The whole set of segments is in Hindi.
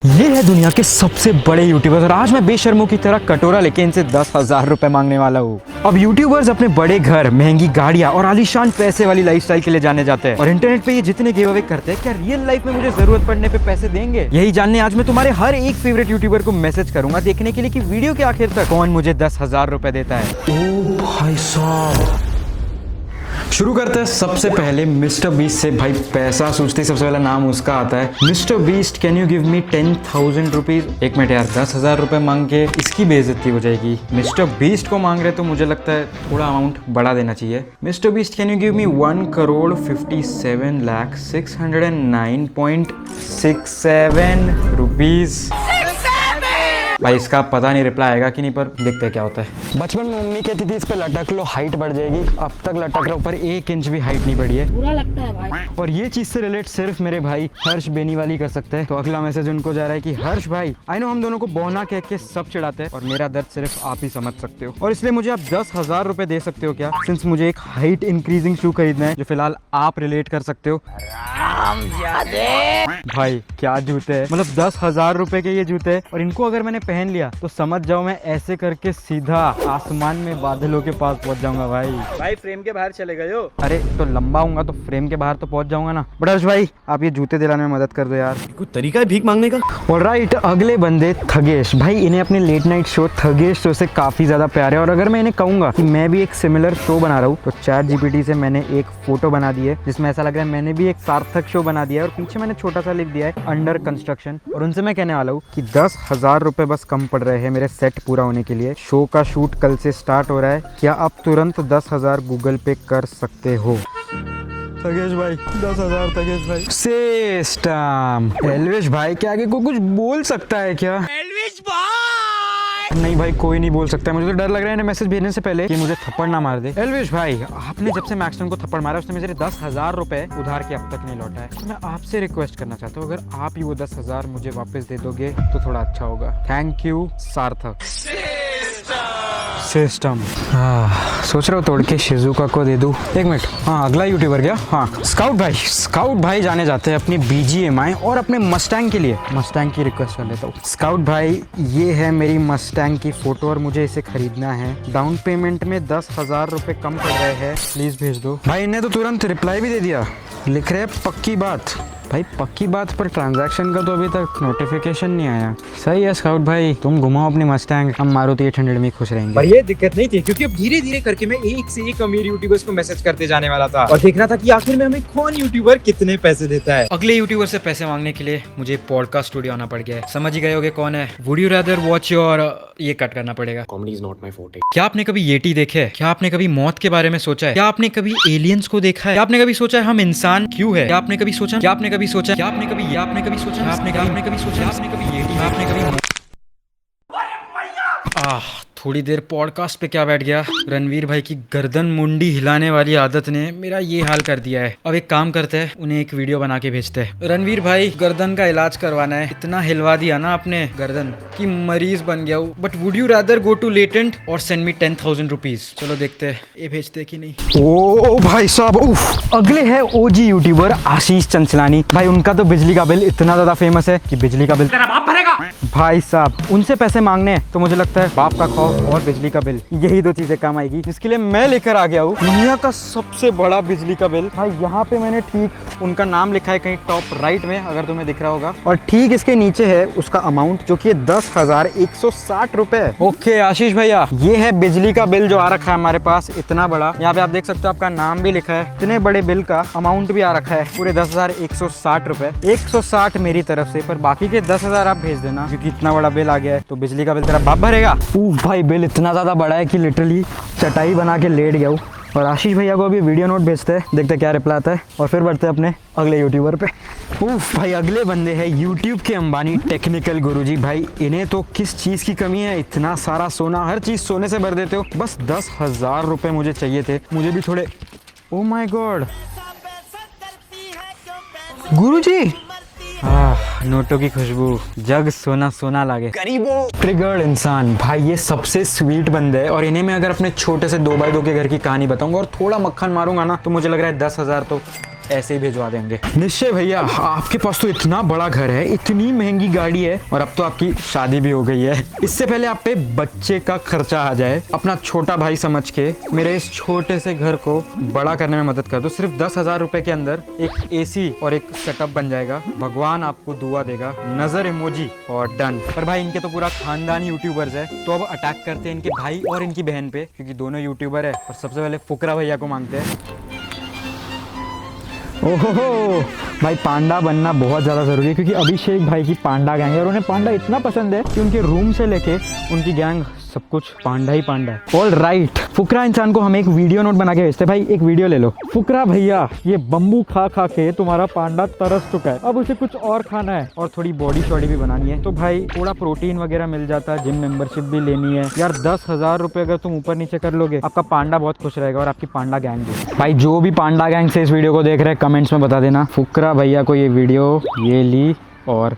ये है दुनिया के सबसे बड़े यूट्यूबर्स और आज मैं बेशर्मों की तरह कटोरा लेके इनसे 10,000 रुपए मांगने वाला हूँ। अब यूट्यूबर्स अपने बड़े घर, महंगी गाड़ियाँ और आलीशान पैसे वाली लाइफस्टाइल के लिए जाने जाते हैं और इंटरनेट पे ये जितने गिव अवे करते हैं, क्या रियल लाइफ में मुझे जरूरत पड़ने पे पैसे देंगे? यही जानने आज मैं तुम्हारे हर एक फेवरेट यूट्यूबर को मैसेज करूंगा देखने के लिए कि वीडियो के आखिर तक कौन मुझे 10,000 रुपए देता है। ओ भाई साहब, शुरू करते हैं सबसे पहले मिस्टर बीस्ट से। भाई पैसा सोचते सबसे पहला नाम उसका आता है। Mister beast, can you give me 10,000 rupees? एक मिनट यार, 10,000 रुपए मांग के इसकी बेइज्जती हो जाएगी। मिस्टर बीस्ट को मांग रहे तो मुझे लगता है थोड़ा अमाउंट बढ़ा देना चाहिए। Mister beast, can you give me 1,57,609.67 rupees? भाई इसका पता नहीं रिप्लाई आएगा कि नहीं, पर देखते हैं क्या होता है। बचपन में मम्मी कहती थी इस पे लटक लो, हाइट बढ़ जाएगी। अब तक लटक रहा हूं पर 1 इंच भी हाइट नहीं बढ़ी है। बुरा लगता है भाई। और ये चीज से रिलेट सिर्फ मेरे भाई हर्ष बेनीवाली कर सकते हैं। तो अगला मैसेज उनको जा रहा है कि हर्ष भाई, आई नो हम दोनों को बौना कह के सब चिढ़ाते हैं और मेरा दर्द सिर्फ आप ही समझ सकते हो, और इसलिए मुझे आप 10,000 रुपए दे सकते हो क्या? सिंस मुझे एक हाइट इंक्रीजिंग शू खरीदना है जो फिलहाल आप रिलेट कर सकते हो। भाई क्या जूते हैं, मतलब 10,000 रुपए के ये जूते हैं और इनको अगर मैंने पहन लिया तो समझ जाओ मैं ऐसे करके सीधा आसमान में बादलों के पास पहुंच जाऊंगा। भाई फ्रेम के बाहर चले गए हो? अरे तो लंबा हूंगा तो फ्रेम के बाहर तो पहुंच जाऊंगा ना। बट हर्ष भाई आप ये जूते दिलाने में मदद कर दो यार। कोई तरीका है भीख मांगने का? ऑलराइट, अगले बंदे थगेश। भाई इन्हें अपने late night show Thagesh show से काफी ज्यादा प्यार है और अगर मैं इन्हें कहूंगा कि मैं भी एक सिमिलर शो बना रहा हूँ तो ChatGPT से मैंने एक फोटो बना दी है जिसमें ऐसा लग रहा है मैंने भी एक सार्थक शो बना दिया है और पीछे मैंने छोटा सा लिख दिया है अंडर कंस्ट्रक्शन। और उनसे मैं कहने वाला हूँ कि 10,000 रुपए बस कम पड़ रहे हैं मेरे सेट पूरा होने के लिए। शो का शूट कल से स्टार्ट हो रहा है, क्या आप तुरंत 10,000 गूगल पे कर सकते हो? थगेश भाई 10,000। थगेश भाई सिस्टम। एलविश भाई क्या आगे को कुछ बोल सकता है क्या? एल्विश भाई नहीं भाई कोई नहीं बोल सकता। मुझे तो डर लग रहा है इन्हें मैसेज भेजने से पहले कि मुझे थप्पड़ ना मार दे। एलविश भाई, आपने जब से मैक्सटन को थप्पड़ मारा उसने मुझे 10,000 रुपए उधार के अब तक नहीं लौटा है। तो मैं आपसे रिक्वेस्ट करना चाहता हूँ अगर आप ही वो 10,000 मुझे वापस दे दोगे तो थोड़ा अच्छा होगा। थैंक यू सार्थक। सिस्टम। सोच रहा हूँ तोड़ के शिजुका को दे दूँ। एक मिनट, हाँ अगला यूट्यूबर क्या? हाँ स्काउट भाई। स्काउट भाई जाने जाते हैं अपनी BGMI और अपने मस्टैंग के लिए। मस्टैंग की रिक्वेस्ट कर लेता हूँ। स्काउट भाई, ये है मेरी मस्टैंग की फोटो और मुझे इसे खरीदना है। डाउन पेमेंट में 10,000 रुपए कम पड़ रहे हैं, प्लीज भेज दो। भाई इन्हें तो तुरंत रिप्लाई भी दे दिया, लिख रहे हैं पक्की बात। भाई पक्की बात पर ट्रांजैक्शन का तो अभी तक नोटिफिकेशन नहीं आया। सही है स्काउट भाई, तुम घुमाओ अपनी मस्टैंग, हम मारुति 800 में खुश रहेंगे। पर ये दिक्कत नहीं थी क्योंकि अब धीरे धीरे करके मैं एक से एक अमीर यूट्यूबर्स को मैसेज करते जाने वाला था और देखना था कि आखिर में हमें कौन यूट्यूबर कितने पैसे देता है। अगले यूट्यूबर से पैसे मांगने के लिए मुझे पॉडकास्ट स्टूडियो आना पड़ गया है। समझ ही गए होगे कौन है। Would you rather watch your, ये कट करना पड़ेगा। Comedy is not my forte. क्या आपने कभी येटी देखे है? क्या आपने कभी मौत के बारे में सोचा है? क्या आपने कभी एलियंस को देखा है? क्या आपने कभी सोचा है हम इंसान क्यों है? क्या आपने कभी सोचा? क्या आपने कभी सोचा? क्या आपने कभी आपने कभी सोचा? आपने कभी सोचा? आपने कभी येटी? आपने कभी थोड़ी देर पॉडकास्ट पे क्या बैठ गया। रणवीर भाई की गर्दन मुंडी हिलाने वाली आदत ने मेरा ये हाल कर दिया है। अब एक काम करते हैं, उन्हें एक वीडियो बना के भेजते हैं। रणवीर भाई गर्दन का इलाज करवाना है, इतना हिलवा दिया ना आपने गर्दन की मरीज बन गया हूँ। But would you rather go to Latent और सेंड मी 10,000 रुपीज? चलो देखते हैं ये भेजते कि नहीं। ओ भाई साहब, उफ। अगले है OG यूट्यूबर आशीष चंचलानी। भाई उनका तो बिजली का बिल इतना ज्यादा फेमस है कि बिजली का बिल तेरा बाप भरेगा। भाई साहब उनसे पैसे मांगने तो मुझे लगता है बाप का खौफ और बिजली का बिल, यही दो चीजें काम आएगी। इसके लिए मैं लेकर आ गया हूँ दुनिया का सबसे बड़ा बिजली का बिल। भाई यहाँ पे मैंने ठीक उनका नाम लिखा है कहीं टॉप राइट में, अगर तुम्हें दिख रहा होगा, और ठीक इसके नीचे है उसका अमाउंट जो कि 10,160 रुपए। ओके आशीष भैया, ये है बिजली का बिल जो आ रखा है हमारे पास, इतना बड़ा। यहाँ पे आप देख सकते हो आपका नाम भी लिखा है। इतने बड़े बिल का अमाउंट भी आ रखा है, पूरे 10,160 रुपए। 160 मेरी तरफ से, पर बाकी के 10,000 आप भेज देना क्योंकि इतना बड़ा बिल आ गया है। तो बिजली का बिल तेरा बाप भरेगा। भाई बिल इतना ज्यादा बड़ा है कि लिटरली चटाई बना के लेट गया हूँ। और आशीष भैया को अभी वीडियो नोट भेजते हैं, देखते क्या रिप्लाई आता है और फिर बढ़ते हैं अपने अगले यूट्यूबर पे। भाई अगले बंदे हैं यूट्यूब के अंबानी, टेक्निकल गुरुजी। भाई इन्हें तो किस चीज़ की कमी है, इतना सारा सोना, हर चीज़ सोने से भर देते हो। बस 10,000 रुपये मुझे चाहिए थे, मुझे भी थोड़े। ओ माय गॉड गुरुजी, नोटों की खुशबू, जग सोना सोना लागे, गरीबों ट्रिगर्ड इंसान। भाई ये सबसे स्वीट बंदे हैं और इन्हें मैं अगर अपने छोटे से 2x2 के घर की कहानी बताऊंगा और थोड़ा मक्खन मारूंगा ना तो मुझे लग रहा है 10,000 तो ऐसे ही भिजवा देंगे। निश्चय भैया, आपके पास तो इतना बड़ा घर है, इतनी महंगी गाड़ी है, और अब तो आपकी शादी भी हो गई है। इससे पहले आप पे बच्चे का खर्चा आ जाए, अपना छोटा भाई समझ के मेरे इस छोटे से घर को बड़ा करने में मदद कर दो। सिर्फ 10,000 रुपए के अंदर एक AC और एक सेटअप बन जाएगा। भगवान आपको दुआ देगा। नजर इमोजी और डन। पर भाई इनके तो पूरा खानदान यूट्यूबर्स है, तो अब अटैक करते हैं इनके भाई और इनकी बहन पे, क्योंकि दोनों यूट्यूबर है। और सबसे पहले फुकरा भैया को मांगते हैं। ओहो भाई, पांडा बनना बहुत ज़्यादा ज़रूरी है, क्योंकि अभिषेक भाई की पांडा गैंग है और उन्हें पांडा इतना पसंद है कि उनके रूम से लेके उनकी गैंग सब कुछ पांडा ही पांडा है। ऑल राइट, फुकरा इंसान को हम एक वीडियो नोट बना के भेजते हैं। भाई एक वीडियो ले लो। फुकरा भैया, ये बम्बू खा खा के तुम्हारा पांडा तरस चुका है, अब उसे कुछ और खाना है और थोड़ी बॉडी शॉडी भी बनानी है। तो भाई थोड़ा प्रोटीन वगैरह मिल जाता है, जिम मेंबरशिप भी लेनी है यार। 10,000 रुपए अगर तुम ऊपर नीचे कर लोगे, आपका पांडा बहुत खुश रहेगा और आपकी पांडा गैंग भी। भाई जो भी पांडा गैंग से इस वीडियो को देख रहे हैं, कमेंट्स में बता देना फुकरा भैया को ये वीडियो ये ली और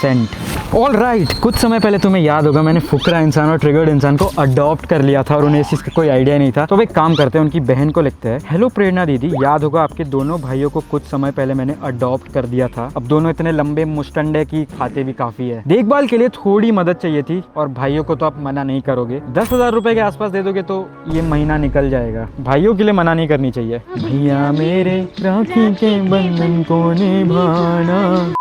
सेंट। ऑल राइट, कुछ समय पहले तुम्हें याद होगा मैंने फुकरा इंसान और ट्रिगर्ड इंसान को अडॉप्ट कर लिया था और उन्हें इस चीज़ का कोई आइडिया नहीं था। तो अब एक काम करते हैं, उनकी बहन को लिखते हैं। हेलो प्रेरणा दीदी, याद होगा आपके दोनों भाइयों को कुछ समय पहले मैंने अडॉप्ट कर दिया था। अब दोनों इतने लंबे मुस्टंडे की खाते भी काफ़ी है। देखभाल के लिए थोड़ी मदद चाहिए थी और भाइयों को तो आप मना नहीं करोगे। 10,000 रुपए के आसपास दे दोगे तो ये महीना निकल जाएगा। भाइयों के लिए मना नहीं करनी चाहिए। भैया मेरे राखी के बंधन को निभाना।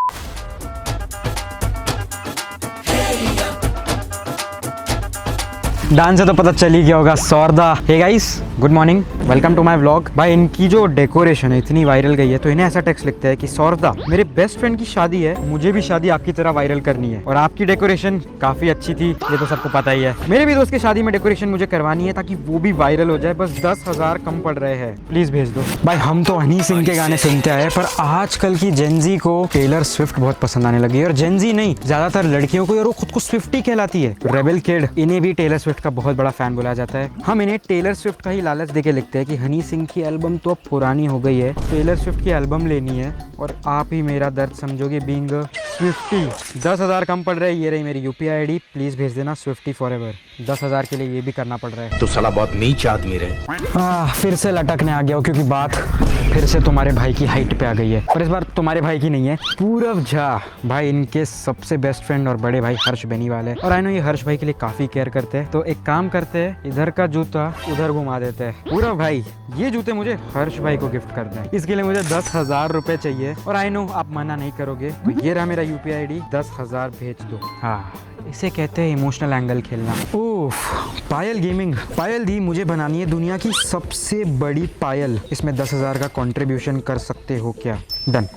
डांस से तो पता चल ही गया होगा, सौरदा। Hey guys, good morning, welcome to my vlog. भाई इनकी जो डेकोरेशन है इतनी वायरल गई है, तो इन्हें ऐसा टेक्स्ट लिखते हैं कि सौरदा, मेरे बेस्ट फ्रेंड की शादी है, मुझे भी शादी आपकी तरह वायरल करनी है और आपकी डेकोरेशन काफी अच्छी थी, ये तो सबको पता ही है। मेरे भी दोस्त की शादी में डेकोरेशन मुझे करवानी है ताकि वो भी वायरल हो जाए। बस 10,000 कम पड़ रहे हैं, प्लीज भेज दो। भाई हम तो हनी सिंह के गाने सुनते आए, पर आजकल की जेनजी को टेलर स्विफ्ट बहुत पसंद आने लगी है। और जेनजी नहीं, ज्यादातर लड़कियों को, और वो खुद को स्विफ्टी कहलाती है, रेबल किड, इन्हें भी टेलर स्विफ्ट का बहुत बड़ा फैन बोला जाता है। हम इन्हें टेलर स्विफ्ट का ही लालच देके लिखते हैं कि हनी सिंह की एल्बम तो अब पुरानी हो गई है, टेलर स्विफ्ट की एल्बम लेनी है और आप ही मेरा दर्द समझोगे बीइंग स्विफ्टी। 10,000 कम पड़ रहा है, ये रही मेरी UPI ID, प्लीज भेज देना स्विफ्टी फॉरएवर। 10,000 के लिए ये भी करना पड़ रहा है। तो साला बहुत नीच आदमी रहे। फिर से लटकने आ गया हो, क्योंकि बात फिर से तुम्हारे भाई की हाइट पे आ गई है, पर इस बार तुम्हारे भाई की नहीं है, पूरव झा। भाई इनके सबसे बेस्ट फ्रेंड और बड़े भाई हर्ष बेनीवाल है, और आई नो ये हर्ष भाई के लिए काफी केयर करते हैं। तो एक काम करते हैं, इधर का जूता उधर घुमा देते हैं। पूरव भाई, ये जूते मुझे हर्ष भाई को गिफ्ट करना है, इसके लिए मुझे 10,000 रुपए चाहिए और आई नो आप मना नहीं करोगे, तो ये रहा मेरा UPI ID, 10,000 भेज दो। हाँ, इसे कहते हैं इमोशनल एंगल खेलना। ओफ, पायल गेमिंग। पायल दी, मुझे बनानी है दुनिया की सबसे बड़ी पायल, इसमें 10,000 का कंट्रीब्यूशन कर सकते हो क्या? डन।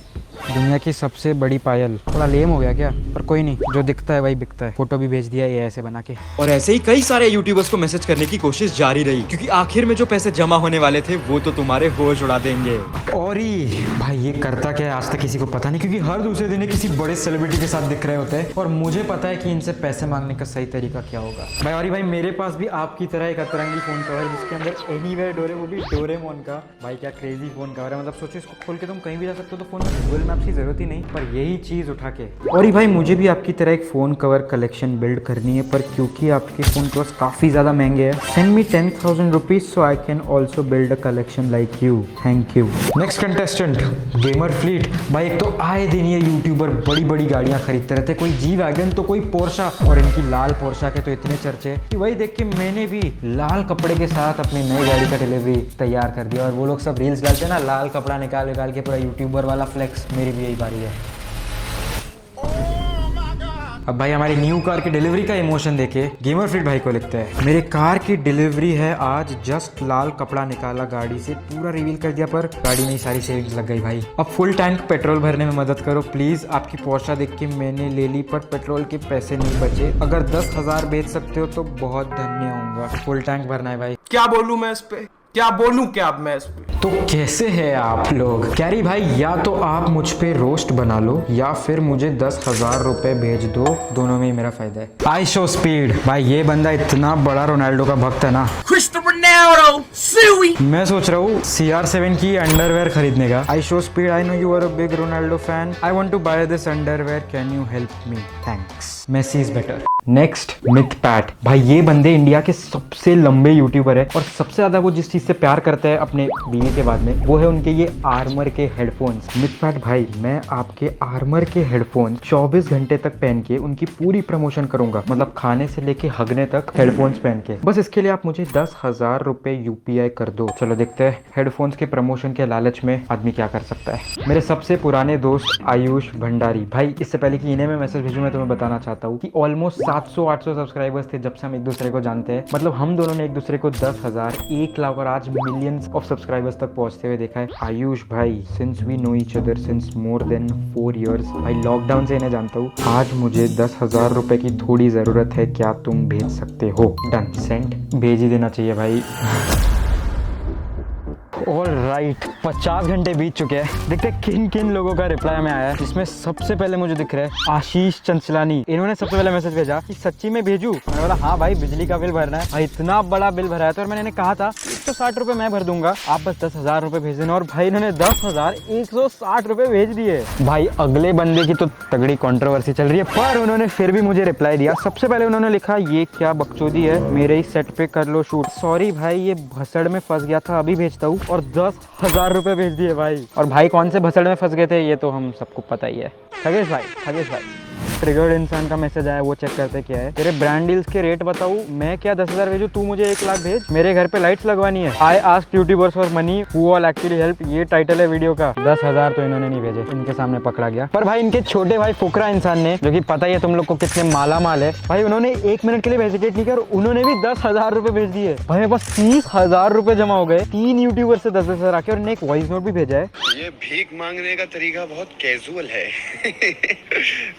दुनिया की सबसे बड़ी पायल, थोड़ा लेम हो गया क्या? पर कोई नहीं, जो दिखता है वही बिकता है। फोटो भी भेज दिया ये ऐसे बना के। और ऐसे ही कई सारे यूट्यूबर्स को मैसेज करने की कोशिश जारी रही, क्योंकि आखिर में जो पैसे जमा होने वाले थे वो तो तुम्हारे होश उड़ा देंगे। और ही भाई ये करता क्या है आज तक किसी को पता नहीं, क्योंकि हर दूसरे दिन किसी बड़े सेलिब्रिटी के साथ दिख रहे होते हैं और मुझे पता है कि इनसे पैसे मांगने का सही तरीका क्या होगा। भाई और भाई मेरे पास भी आपकी तरह एक अतरंगी फोन कवर है जिसके अंदर एनीवेयर डोरे, वो भी डोरेमोन का। भाई क्या क्रेजी फोन कवर है, मतलब सोचो इसको खोल के तुम कहीं भी जा सकते हो, तो फोन में गूगल मैप्स की जरूरत ही नहीं, पर यही चीज उठा के। और ही भाई मुझे भी आपकी तरह एक फोन कवर कलेक्शन बिल्ड करनी है, पर क्योंकि आपके फोन कवर्स काफी ज्यादा महंगे हैं, send me 10,000 rupees so I can also build a collection like you. Thank you. Next contestant, gamer fleet. भाई एक तो आए दिन ये यूट्यूबर बड़ी बड़ी गाड़ियां खरीदते रहते, कोई जी वैगन तो कोई पोर्शा, और इनकी लाल पोर्शा के तो इतने चर्चे कि वही देख के मैंने भी लाल कपड़े के साथ अपनी नई गाड़ी का डिलीवरी तैयार कर दिया। और वो लोग सब रील्स डालते हैं ना, लाल कपड़ा निकाल निकाल के पूरा यूट्यूबर वाला फ्लेक्स, मेरी भी यही बारी है। अब भाई हमारी न्यू कार की डिलीवरी का इमोशन देखे गेमर फ्रीड भाई को लिखते हैं, मेरे कार की डिलीवरी है आज, जस्ट लाल कपड़ा निकाला गाड़ी से, पूरा रिवील कर दिया, पर गाड़ी में ही सारी सेविंग्स लग गई भाई। अब फुल टैंक पेट्रोल भरने में मदद करो प्लीज। आपकी पोर्शा देख के मैंने ले ली, पर पेट्रोल के पैसे नहीं बचे, अगर 10,000 बेच सकते हो तो बहुत धन्य होऊंगा। फुल टैंक भरना है भाई। क्या बोलूं मैं इस पे, क्या बोलूं क्या अब मैं इस पे। तो कैसे है आप लोग? कैरी भाई, या तो आप मुझ पे रोस्ट बना लो या फिर मुझे 10,000 रुपए भेज दो, दोनों में ही मेरा फायदा है। आई शो स्पीड। भाई ये बंदा इतना बड़ा रोनाल्डो का भक्त है ना। Ronaldo, suey. मैं सोच रहा हूँ CR7 की अंडरवेयर खरीदने का। I show speed, I know you are a big Ronaldo fan, I want to buy this underwear, can you help me, thanks, Messi is better. Next मिथपैट, भाई ये बंदे इंडिया के सबसे लंबे यूट्यूबर है और सबसे ज्यादा वो जिस चीज से प्यार करते हैं अपने बीवी के बाद में वो है उनके ये आर्मर के हेडफोन्स। मिथपैट भाई, मैं आपके आर्मर के हेडफोन्स 24 घंटे तक पहन के उनकी पूरी प्रमोशन करूंगा, मतलब खाने से लेके हगने तक हेडफोन्स पहन के। बस इसके लिए आप मुझे 10,000 रुपए UPI कर दो। चलो देखते हैं हेडफोन्स के प्रमोशन के लालच में आदमी क्या कर सकता है। मेरे सबसे पुराने दोस्त आयुष भंडारी, भाई इससे पहले कि इन्हें मैं मैसेज भेजूं मैं तुम्हें बताना चाहता हूँ कि ऑलमोस्ट 700-800 सब्सक्राइबर्स थे जब से हम एक दूसरे को जानते हैं। मतलब हम दोनों ने एक दूसरे को 10,000, 1 लाख और आज मिलियंस ऑफ सब्सक्राइबर्स तक पहुंचते हुए देखा है। आयुष भाई, since we know each other since more than 4 years, भाई लॉकडाउन से इन्हें जानता हूँ। आज मुझे 10,000 रुपए की थोड़ी जरूरत है, क्या तुम भेज सकते हो? डन, सेंड, भेज ही देना चाहिए भाई। ऑल राइट, 50 घंटे बीत चुके हैं। देखते हैं किन किन लोगों का रिप्लाई हमें आया है। जिसमें सबसे पहले मुझे दिख रहा है आशीष चंचलानी। इन्होंने सबसे पहले मैसेज भेजा कि सच्ची में भेजू। मैंने बोला हाँ भाई, बिजली का बिल भरना है। भाई इतना बड़ा बिल भरा है तो मैंने कहा था 160 रुपए मैं भर दूंगा, आप बस 10,000 रुपए भेज देना। और भाई इन्होंने 10,160 रुपए भेज दिए। भाई अगले बंदे की तो तगड़ी कंट्रोवर्सी चल रही है, पर उन्होंने फिर भी मुझे रिप्लाई दिया। सबसे पहले उन्होंने लिखा, ये क्या बकचोदी है, मेरे ही सेट पे कर लो शूट। सॉरी भाई, ये भसड़ में फंस गया था, अभी भेजता हूँ। और 10,000 रुपए भेज दिए भाई। और भाई कौन से भसड़ में फंस गए थे ये तो हम सबको पता ही है। खगेश भाई ट्रिगर्ड इंसान का मैसेज आया, वो चेक करते क्या है। तेरे ब्रांड डील्स के रेट बताऊं, मैं क्या 10,000 भेजूं, तू मुझे 1 लाख भेज। मेरे घर पे लाइट्स लगवानी है। I asked YouTubers for money who all actually help, ये टाइटल है वीडियो का। 10,000 तो इन्होंने नहीं भेजे, इनके सामने पकड़ा गया। पर भाई इनके छोटे भाई फुकरा इंसान ने, जो कि पता ही है तुम लोग को कितने माला माल है, भाई उन्होंने 1 मिनट के लिए हेजिटेट नहीं कर, उन्होंने भी 10,000 रुपए भेज दिए। भाई मेरे पास 30,000 रुपए जमा हो गए। 3 यूट्यूबर से 10,000 आके, और इन्हें एक वॉइस नोट भी भेजा है। ये भीख मांगने का तरीका बहुत कैजुअल है।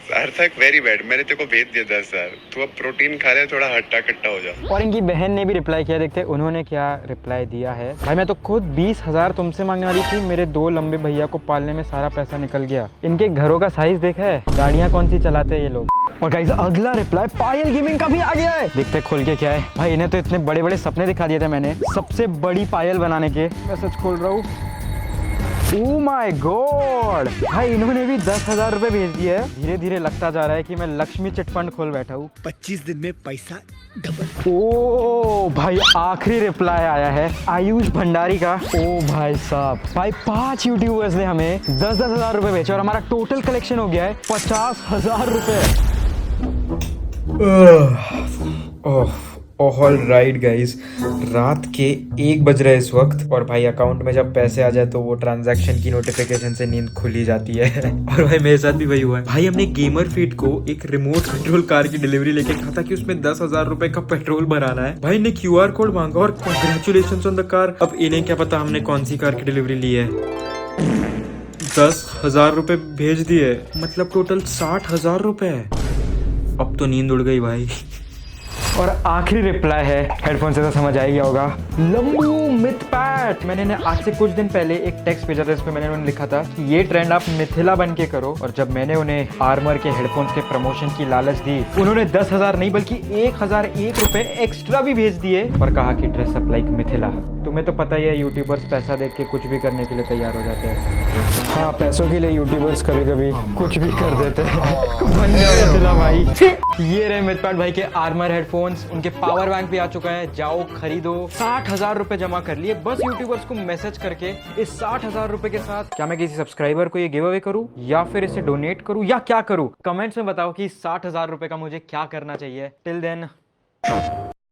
सार्थक वेरी बैड, मैंने तेरे को भेज दिया 10,000, तू अब प्रोटीन खा ले, थोड़ा हट्टा कट्टा हो जा। और इनकी बहन ने भी रिप्लाई किया, देखते उन्होंने क्या रिप्लाई दिया है। भाई मैं तो खुद 20,000 तुमसे मांगने वाली थी, मेरे 2 लंबे भैया को पालने में सारा पैसा निकल गया। इनके घरों का साइज देखा है, गाड़ियाँ कौन सी चलाते हैं ये लोग। और गाइस अगला रिप्लाई पायल गेमिंग का भी आ गया है। देखते खोल के क्या है। भाई इन्हें तो इतने बड़े बड़े सपने दिखा दिए थे मैंने, सबसे बड़ी पायल बनाने के। मैसेज खोल रहा हूँ, ओह माय गॉड, भाई इन्होंने भी 10,000 रुपए भेज दिए है। धीरे धीरे लगता जा रहा है कि मैं लक्ष्मी चिटफंड खोल बैठा हूँ। 25 दिन में पैसा डबल। ओ भाई आखिरी रिप्लाई आया है आयुष भंडारी का। ओ भाई साहब, भाई 5 यूट्यूबर्स ने हमें 10,000 रुपए भेजे और हमारा टोटल कलेक्शन हो गया है 50,000 रुपए। ऑल राइट गाइस, रात के 1 बज रहे इस वक्त, और भाई अकाउंट में जब पैसे आ जाए तो वो ट्रांजैक्शन की नोटिफिकेशन से नींद खुल ही जाती है। और भाई मेरे साथ भी वही हुआ है। भाई हमने गेमर फीड को एक रिमोट कंट्रोल कार की डिलीवरी लेके कहा था कि उसमें 10,000 रुपए का पेट्रोल भराना है। भाई ने QR कोड मांगा और कांग्रेचुलेशंस ऑन द कार। अब इन्हें क्या पता हमने कौन सी कार की डिलीवरी ली है। 10,000 रुपए भेज दिए, मतलब टोटल 60,000 रुपए। अब तो नींद उड़ गई भाई। और आखिरी रिप्लाई है, हेडफोन से तो समझ आ ही गया होगा, लंबू मिथपैट। मैंने इन्हें आज से कुछ दिन पहले एक टेक्स्ट भेजा था, इस पे मैंने उन्हें लिखा था कि ये ट्रेंड आप मिथिला बन के करो। और जब मैंने उन्हें आर्मर के हेडफोन्स के प्रमोशन की लालच दी, उन्होंने 10,000 नहीं बल्कि 1,001 रुपए एक्स्ट्रा भी भेज दिए और कहा कि ड्रेस अप लाइक मिथिला। तुम्हें तो पता ही है यूट्यूबर्स पैसा देख के कुछ भी करने के लिए तैयार हो जाते हैं। हाँ, पैसों के लिए यूट्यूबर्स कभी कभी कुछ भी कर देते हैं। भाई ये रहे मिथपैट भाई के आर्मर हेडफोन्स, उनके पावर बैंक भी आ चुका है, जाओ खरीदो। 60,000 रुपए जमा कर लिए बस यूट्यूबर्स को मैसेज करके। इस 60,000 रुपए के साथ क्या मैं किसी सब्सक्राइबर को ये गिव अवे करूं, या फिर इसे डोनेट करूं, या क्या करूं? कमेंट्स में बताओ कि 60,000 रुपए का मुझे क्या करना चाहिए। Till then